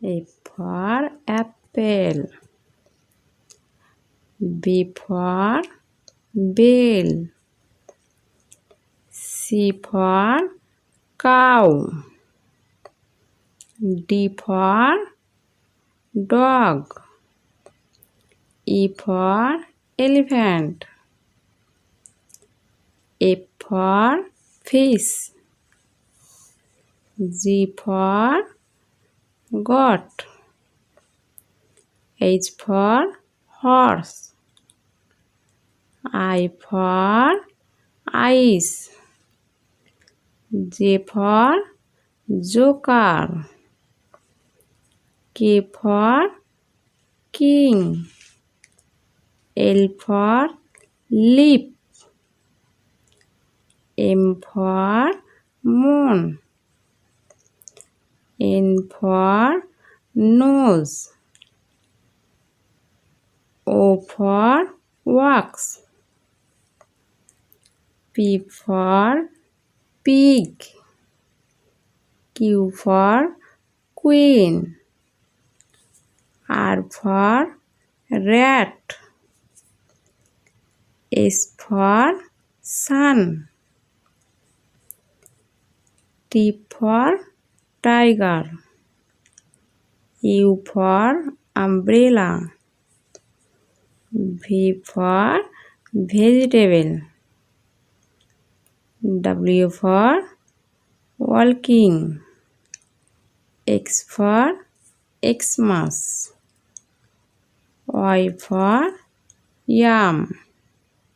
A for apple. B for bell. C for cow. D for dog. E for elephant. F for fish. G for goat. H for horse. I for ice. J for joker. K for king. L for leaf. M for moon. N for nose. O for wax. P for pig. Q for queen. R for rat. S for sun. T for tiger. U for umbrella. V for vegetable. W for walking. X for Xmas. Y for yam.